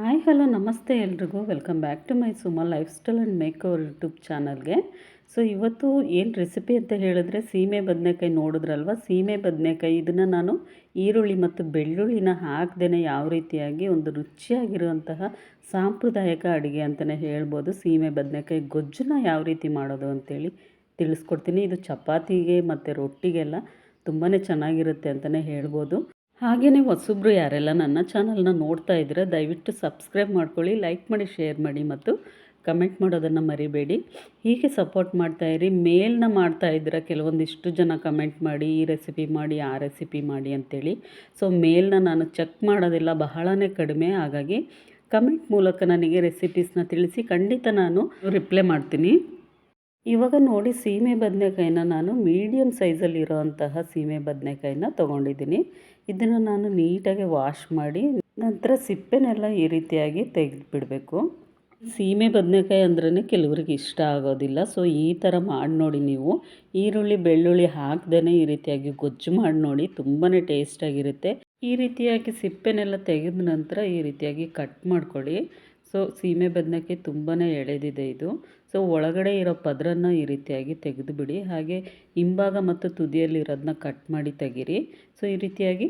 Hi hello ನಮಸ್ತೆ ಎಲ್ರಿಗೂ welcome back to my Suma life style and makeover YouTube ಚಾನಲ್ಗೆ. So ಇವತ್ತು ಏನು ರೆಸಿಪಿ ಅಂತ ಹೇಳಿದ್ರೆ ಸೀಮೆ ಬದನೆಕಾಯಿ ನೋಡಿದ್ರಲ್ವ. ಸೀಮೆ ಬದನೆಕಾಯಿ ಇದನ್ನು ನಾನು ಈರುಳ್ಳಿ ಮತ್ತು ಬೆಳ್ಳುಳ್ಳಿನ ಹಾಕ್ದೇ ಯಾವ ರೀತಿಯಾಗಿ ಒಂದು ರುಚಿಯಾಗಿರುವಂತಹ ಸಾಂಪ್ರದಾಯಿಕ ಅಡುಗೆ ಅಂತಲೇ ಹೇಳ್ಬೋದು. ಸೀಮೆ ಬದನೆಕಾಯಿ ಗೊಜ್ಜನ್ನ ಯಾವ ರೀತಿ ಮಾಡೋದು ಅಂತೇಳಿ ತಿಳಿಸ್ಕೊಡ್ತೀನಿ. ಇದು ಚಪಾತಿಗೆ ಮತ್ತು ರೊಟ್ಟಿಗೆಲ್ಲ ತುಂಬಾ ಚೆನ್ನಾಗಿರುತ್ತೆ ಅಂತಲೇ ಹೇಳ್ಬೋದು. ಹಾಗೆಯೇ ಹೊಸಬ್ರು ಯಾರೆಲ್ಲ ನನ್ನ ಚಾನಲ್ನ ನೋಡ್ತಾ ಇದ್ದೀರಾ ದಯವಿಟ್ಟು ಸಬ್ಸ್ಕ್ರೈಬ್ ಮಾಡ್ಕೊಳ್ಳಿ, ಲೈಕ್ ಮಾಡಿ, ಶೇರ್ ಮಾಡಿ ಮತ್ತು ಕಮೆಂಟ್ ಮಾಡೋದನ್ನು ಮರಿಬೇಡಿ. ಹೀಗೆ ಸಪೋರ್ಟ್ ಮಾಡ್ತಾಯಿರಿ. ಮೇಲ್ನ ಮಾಡ್ತಾಯಿದ್ದೀರಾ ಕೆಲವೊಂದಿಷ್ಟು ಜನ ಕಮೆಂಟ್ ಮಾಡಿ ಈ ರೆಸಿಪಿ ಮಾಡಿ ಆ ರೆಸಿಪಿ ಮಾಡಿ ಅಂಥೇಳಿ. ಸೊ ಮೇಲ್ನ ನಾನು ಚೆಕ್ ಮಾಡೋದಿಲ್ಲ, ಬಹಳನೇ ಕಡಿಮೆ. ಹಾಗಾಗಿ ಕಮೆಂಟ್ ಮೂಲಕ ನನಗೆ ರೆಸಿಪೀಸ್ನ ತಿಳಿಸಿ, ಖಂಡಿತ ನಾನು ರಿಪ್ಲೈ ಮಾಡ್ತೀನಿ. ಇವಾಗ ನೋಡಿ, ಸೀಮೆ ಬದನೆಕಾಯಿನ ನಾನು ಮೀಡಿಯಮ್ ಸೈಜಲ್ಲಿರೋಂತಹ ಸೀಮೆ ಬದನೆಕಾಯಿನ ತೊಗೊಂಡಿದ್ದೀನಿ. ಇದನ್ನು ನಾನು ನೀಟಾಗಿ ವಾಶ್ ಮಾಡಿ ನಂತರ ಸಿಪ್ಪೆನೆಲ್ಲ ಈ ರೀತಿಯಾಗಿ ತೆಗೆದುಬಿಡಬೇಕು. ಸೀಮೆ ಬದನೆಕಾಯಿ ಅಂದ್ರೇ ಕೆಲವರಿಗೆ ಇಷ್ಟ ಆಗೋದಿಲ್ಲ. ಸೊ ಈ ಥರ ಮಾಡಿ ನೋಡಿ ನೀವು. ಈರುಳ್ಳಿ ಬೆಳ್ಳುಳ್ಳಿ ಹಾಕ್ದೇ ಈ ರೀತಿಯಾಗಿ ಗೊಜ್ಜು ಮಾಡಿ ನೋಡಿ, ತುಂಬಾ ಟೇಸ್ಟಾಗಿರುತ್ತೆ. ಈ ರೀತಿಯಾಗಿ ಸಿಪ್ಪೆನೆಲ್ಲ ತೆಗೆದ ನಂತರ ಈ ರೀತಿಯಾಗಿ ಕಟ್ ಮಾಡ್ಕೊಳ್ಳಿ. ಸೊ ಸೀಮೆ ಬದನೆಕಾಯಿ ತುಂಬಾ ಎಳೆದಿದೆ ಇದು. ಸೊ ಒಳಗಡೆ ಇರೋ ಪದರನ್ನ ಈ ರೀತಿಯಾಗಿ ತೆಗೆದುಬಿಡಿ. ಹಾಗೆ ಹಿಂಭಾಗ ಮತ್ತು ತುದಿಯಲ್ಲಿರೋದನ್ನ ಕಟ್ ಮಾಡಿ ತೆಗೀರಿ. ಸೊ ಈ ರೀತಿಯಾಗಿ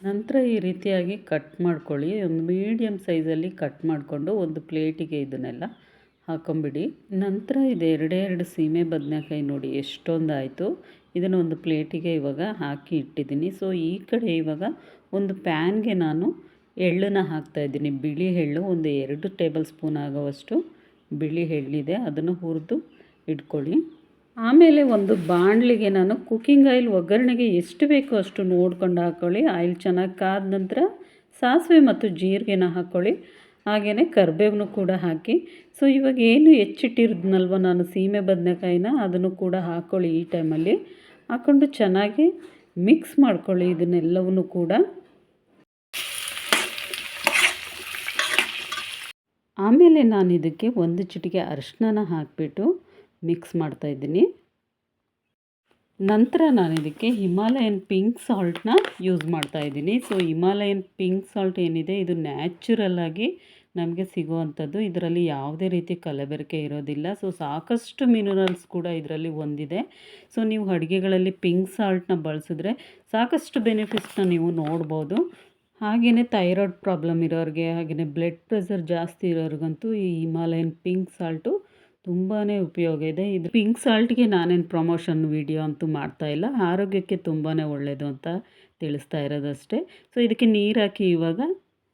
ನಂತರ ಈ ರೀತಿಯಾಗಿ ಕಟ್ ಮಾಡ್ಕೊಳ್ಳಿ. ಒಂದು ಮೀಡಿಯಮ್ ಸೈಜಲ್ಲಿ ಕಟ್ ಮಾಡಿಕೊಂಡು ಒಂದು ಪ್ಲೇಟಿಗೆ ಇದನ್ನೆಲ್ಲ ಹಾಕೊಂಬಿಡಿ. ನಂತರ ಇದು ಎರಡೆರಡು ಸೀಮೆ ಬದನೆಕಾಯಿ ನೋಡಿ ಎಷ್ಟೊಂದು ಆಯಿತು. ಇದನ್ನು ಒಂದು ಪ್ಲೇಟಿಗೆ ಇವಾಗ ಹಾಕಿ ಇಟ್ಟಿದ್ದೀನಿ. ಸೊ ಈ ಕಡೆ ಇವಾಗ ಒಂದು ಪ್ಯಾನ್ಗೆ ನಾನು ಎಳ್ಳನ್ನು ಹಾಕ್ತಾಯಿದ್ದೀನಿ. ಬಿಳಿ ಎಳ್ಳು ಒಂದು 2 ಟೇಬಲ್ ಸ್ಪೂನ್ ಆಗೋವಷ್ಟು ಬಿಳಿ ಎಳ್ಳಿದೆ, ಅದನ್ನು ಹುರಿದು ಇಟ್ಕೊಳ್ಳಿ. ಆಮೇಲೆ ಒಂದು ಬಾಣಲಿಗೆ ನಾನು ಕುಕ್ಕಿಂಗ್ ಆಯಿಲ್ ಒಗ್ಗರಣೆಗೆ ಎಷ್ಟು ಬೇಕೋ ಅಷ್ಟು ನೋಡ್ಕೊಂಡು ಹಾಕ್ಕೊಳ್ಳಿ. ಆಯಿಲ್ ಚೆನ್ನಾಗಿ ಕಾದ ನಂತರ ಸಾಸಿವೆ ಮತ್ತು ಜೀರಿಗೆನ ಹಾಕ್ಕೊಳ್ಳಿ. ಹಾಗೆಯೇ ಕರಿಬೇವನು ಕೂಡ ಹಾಕಿ. ಸೊ ಇವಾಗ ಏನು ಹೆಚ್ಚಿಟ್ಟಿರೋದ್ನಲ್ವ ನಾನು ಸೀಮೆ ಬದನೆಕಾಯಿನ, ಅದನ್ನು ಕೂಡ ಹಾಕ್ಕೊಳ್ಳಿ. ಈ ಟೈಮಲ್ಲಿ ಹಾಕ್ಕೊಂಡು ಚೆನ್ನಾಗಿ ಮಿಕ್ಸ್ ಮಾಡ್ಕೊಳ್ಳಿ ಇದನ್ನೆಲ್ಲವನ್ನೂ ಕೂಡ. ಆಮೇಲೆ ನಾನು ಇದಕ್ಕೆ ಒಂದು ಚಿಟಿಕೆ ಅರಿಶಿನ ಹಾಕಿಬಿಟ್ಟು ಮಿಕ್ಸ್ ಮಾಡ್ತಾಯಿದ್ದೀನಿ. ನಂತರ ನಾನು ಇದಕ್ಕೆ ಹಿಮಾಲಯನ್ ಪಿಂಕ್ ಸಾಲ್ಟನ್ನ ಯೂಸ್ ಮಾಡ್ತಾಯಿದ್ದೀನಿ. ಸೊ ಹಿಮಾಲಯನ್ ಪಿಂಕ್ ಸಾಲ್ಟ್ ಏನಿದೆ ಇದು ನ್ಯಾಚುರಲ್ಲಾಗಿ ನಮಗೆ ಸಿಗುವಂಥದ್ದು. ಇದರಲ್ಲಿ ಯಾವುದೇ ರೀತಿ ಕಲಬೆರಕೆ ಇರೋದಿಲ್ಲ. ಸೊ ಸಾಕಷ್ಟು ಮಿನರಲ್ಸ್ ಕೂಡ ಇದರಲ್ಲಿ ಹೊಂದಿದೆ. ಸೊ ನೀವು ಅಡುಗೆಗಳಲ್ಲಿ ಪಿಂಕ್ ಸಾಲ್ಟನ್ನ ಬಳಸಿದ್ರೆ ಸಾಕಷ್ಟು ಬೆನಿಫಿಟ್ಸ್ನ ನೀವು ನೋಡ್ಬೋದು. ಹಾಗೆಯೇ ಥೈರಾಯ್ಡ್ ಪ್ರಾಬ್ಲಮ್ ಇರೋರಿಗೆ, ಹಾಗೆಯೇ ಬ್ಲಡ್ ಪ್ರೆಷರ್ ಜಾಸ್ತಿ ಇರೋರಿಗಂತೂ ಈ ಹಿಮಾಲಯನ್ ಪಿಂಕ್ ಸಾಲ್ಟು ತುಂಬಾ ಉಪಯೋಗ ಇದೆ. ಇದು ಪಿಂಕ್ ಸಾಲ್ಟ್ಗೆ ನಾನೇನು ಪ್ರಮೋಷನ್ ವಿಡಿಯೋ ಅಂತೂ ಮಾಡ್ತಾಯಿಲ್ಲ, ಆರೋಗ್ಯಕ್ಕೆ ತುಂಬಾ ಒಳ್ಳೆಯದು ಅಂತ ತಿಳಿಸ್ತಾ ಇರೋದಷ್ಟೇ. ಸೊ ಇದಕ್ಕೆ ನೀರು ಹಾಕಿ ಇವಾಗ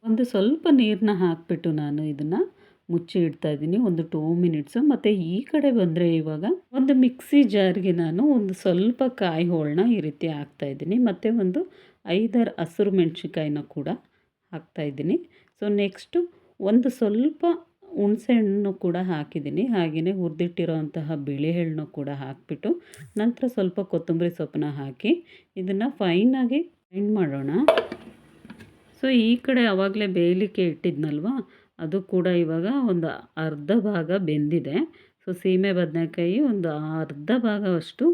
ಒಂದು ಸ್ವಲ್ಪ ನೀರನ್ನ ಹಾಕಿಬಿಟ್ಟು ನಾನು ಇದನ್ನು ಮುಚ್ಚಿ ಇಡ್ತಾಯಿದ್ದೀನಿ ಒಂದು 2 ಮಿನಿಟ್ಸು. ಮತ್ತು ಈ ಕಡೆ ಬಂದರೆ ಇವಾಗ ಒಂದು ಮಿಕ್ಸಿ ಜಾರ್ಗೆ ನಾನು ಒಂದು ಸ್ವಲ್ಪ ಕಾಯಿ ಹೋಳನ್ನ ಈ ರೀತಿ ಹಾಕ್ತಾಯಿದ್ದೀನಿ. ಮತ್ತು ಒಂದು 5-6 ಹಸಿರು ಮೆಣಸಿನ್ಕಾಯಿನ ಕೂಡ ಹಾಕ್ತಾಯಿದ್ದೀನಿ. ಸೊ ನೆಕ್ಸ್ಟು ಒಂದು ಸ್ವಲ್ಪ ಹುಣಸೆ ಹಣ್ಣು ಕೂಡ ಹಾಕಿದ್ದೀನಿ. ಹಾಗೆಯೇ ಹುರಿದಿಟ್ಟಿರೋಂತಹ ಬಿಳಿ ಎಳ್ಳನ್ನು ಕೂಡ ಹಾಕಿಬಿಟ್ಟು ನಂತರ ಸ್ವಲ್ಪ ಕೊತ್ತಂಬರಿ ಸೊಪ್ಪನ್ನ ಹಾಕಿ ಇದನ್ನು ಫೈನಾಗಿ ಗ್ರೈಂಡ್ ಮಾಡೋಣ. ಸೊ ಈ ಕಡೆ ಆವಾಗಲೇ ಬೇಯಲಿಕ್ಕೆ ಇಟ್ಟಿದ್ನಲ್ವ, ಅದು ಕೂಡ ಇವಾಗ ಒಂದು ಅರ್ಧ ಭಾಗ ಬೆಂದಿದೆ. ಸೊ ಸೀಮೆ ಬದನೆಕಾಯಿ ಒಂದು ಅರ್ಧ ಭಾಗವಷ್ಟು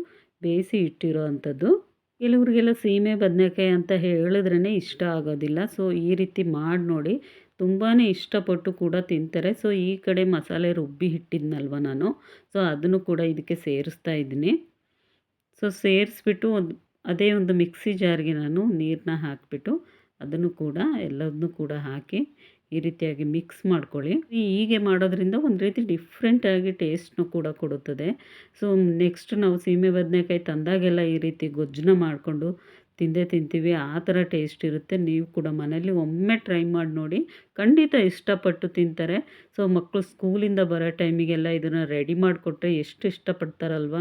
ಬೇಯಿಸಿ ಇಟ್ಟಿರೋ ಅಂಥದ್ದು. ಕೆಲವ್ರಿಗೆಲ್ಲ ಸೀಮೆ ಬದನೆಕಾಯಿ ಅಂತ ಹೇಳಿದ್ರೇ ಇಷ್ಟ ಆಗೋದಿಲ್ಲ. ಸೊ ಈ ರೀತಿ ಮಾಡಿ ನೋಡಿ, ತುಂಬಾ ಇಷ್ಟಪಟ್ಟು ಕೂಡ ತಿಂತಾರೆ. ಸೊ ಈ ಕಡೆ ಮಸಾಲೆ ರುಬ್ಬಿ ಇಟ್ಟಿದ್ನಲ್ವ ನಾನು, ಸೊ ಅದನ್ನು ಕೂಡ ಇದಕ್ಕೆ ಸೇರಿಸ್ತಾ ಇದ್ದೀನಿ. ಸೊ ಸೇರಿಸ್ಬಿಟ್ಟು ಅದೇ ಒಂದು ಮಿಕ್ಸಿ ಜಾರ್ಗೆ ನಾನು ನೀರನ್ನ ಹಾಕಿಬಿಟ್ಟು ಅದನ್ನು ಕೂಡ ಎಲ್ಲದನ್ನೂ ಕೂಡ ಹಾಕಿ ಈ ರೀತಿಯಾಗಿ ಮಿಕ್ಸ್ ಮಾಡ್ಕೊಳ್ಳಿ. ಹೀಗೆ ಮಾಡೋದ್ರಿಂದ ಒಂದು ರೀತಿ ಡಿಫ್ರೆಂಟಾಗಿ ಟೇಸ್ಟ್ನೂ ಕೂಡ ಕೊಡುತ್ತದೆ. ಸೊ ನೆಕ್ಸ್ಟ್ ನಾವು ಸೀಮೆ ಬದನೆಕಾಯಿ ತಂದಾಗೆಲ್ಲ ಈ ರೀತಿ ಗೊಜ್ಜನ್ನ ಮಾಡಿಕೊಂಡು ತಿಂತೀವಿ. ಆ ಥರ ಟೇಸ್ಟ್ ಇರುತ್ತೆ. ನೀವು ಕೂಡ ಮನೇಲಿ ಒಮ್ಮೆ ಟ್ರೈ ಮಾಡಿ ನೋಡಿ, ಖಂಡಿತ ಇಷ್ಟಪಟ್ಟು ತಿಂತಾರೆ. ಸೊ ಮಕ್ಕಳು ಸ್ಕೂಲಿಂದ ಬರೋ ಟೈಮಿಗೆಲ್ಲ ಇದನ್ನು ರೆಡಿ ಮಾಡಿಕೊಟ್ರೆ ಎಷ್ಟು ಇಷ್ಟಪಡ್ತಾರಲ್ವ.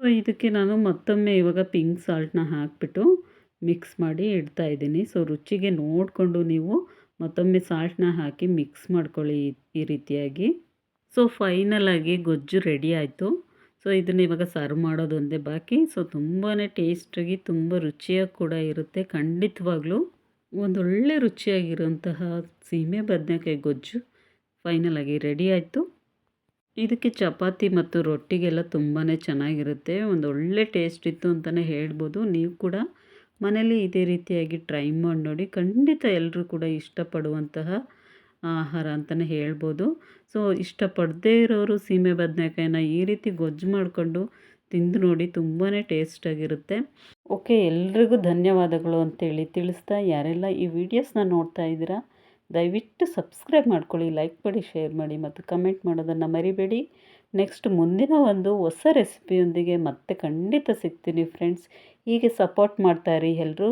ಸೊ ಇದಕ್ಕೆ ನಾನು ಮತ್ತೊಮ್ಮೆ ಇವಾಗ ಪಿಂಕ್ ಸಾಲ್ಟನ್ನ ಹಾಕಿಬಿಟ್ಟು ಮಿಕ್ಸ್ ಮಾಡಿ ಇಡ್ತಾಯಿದ್ದೀನಿ. ಸೊ ರುಚಿಗೆ ನೋಡಿಕೊಂಡು ನೀವು ಮತ್ತೊಮ್ಮೆ ಸಾಲ್ಟನ್ನ ಹಾಕಿ ಮಿಕ್ಸ್ ಮಾಡ್ಕೊಳ್ಳಿ ಈ ರೀತಿಯಾಗಿ. ಸೊ ಫೈನಲಾಗಿ ಗೊಜ್ಜು ರೆಡಿ ಆಯಿತು. ಸೊ ಇದನ್ನು ಇವಾಗ ಸರ್ವ್ ಮಾಡೋದೊಂದೇ ಬಾಕಿ. ಸೊ ತುಂಬಾ ಟೇಸ್ಟಾಗಿ ತುಂಬ ರುಚಿಯಾಗಿ ಕೂಡ ಇರುತ್ತೆ. ಖಂಡಿತವಾಗ್ಲೂ ಒಂದೊಳ್ಳೆ ರುಚಿಯಾಗಿರೋಂತಹ ಸೀಮೆ ಬದನೆಕಾಯಿ ಗೊಜ್ಜು ಫೈನಲಾಗಿ ರೆಡಿ ಆಯಿತು. ಇದಕ್ಕೆ ಚಪಾತಿ ಮತ್ತು ರೊಟ್ಟಿಗೆಲ್ಲ ತುಂಬಾ ಚೆನ್ನಾಗಿರುತ್ತೆ. ಒಂದೊಳ್ಳೆ ಟೇಸ್ಟ್ ಇತ್ತು ಅಂತಲೇ ಹೇಳ್ಬೋದು. ನೀವು ಕೂಡ ಮನೇಲಿ ಇದೇ ರೀತಿಯಾಗಿ ಟ್ರೈ ಮಾಡಿ ನೋಡಿ. ಖಂಡಿತ ಎಲ್ಲರೂ ಕೂಡ ಇಷ್ಟಪಡುವಂತಹ ಆಹಾರ ಅಂತಲೇ ಹೇಳ್ಬೋದು. ಸೊ ಇಷ್ಟಪಡದೇ ಇರೋರು ಸೀಮೆ ಬದನೆಕಾಯಿನ ಈ ರೀತಿ ಗೊಜ್ಜು ಮಾಡಿಕೊಂಡು ತಿಂದು ನೋಡಿ, ತುಂಬಾ ಟೇಸ್ಟಾಗಿರುತ್ತೆ. ಓಕೆ, ಎಲ್ರಿಗೂ ಧನ್ಯವಾದಗಳು ಅಂತೇಳಿ ತಿಳಿಸ್ತಾ, ಯಾರೆಲ್ಲ ಈ ವಿಡಿಯೋಸ್ನ ನೋಡ್ತಾ ಇದ್ದೀರಾ ದಯವಿಟ್ಟು ಸಬ್ಸ್ಕ್ರೈಬ್ ಮಾಡ್ಕೊಳ್ಳಿ, ಲೈಕ್ ಮಾಡಿ, ಶೇರ್ ಮಾಡಿ ಮತ್ತು ಕಮೆಂಟ್ ಮಾಡೋದನ್ನು ಮರಿಬೇಡಿ. ನೆಕ್ಸ್ಟ್ ಮುಂದಿನ ಒಂದು ಹೊಸ ರೆಸಿಪಿಯೊಂದಿಗೆ ಮತ್ತೆ ಖಂಡಿತ ಸಿಗ್ತೀನಿ ಫ್ರೆಂಡ್ಸ್. ಹೀಗೆ ಸಪೋರ್ಟ್ ಮಾಡ್ತಾಯಿರಿ ಎಲ್ಲರೂ.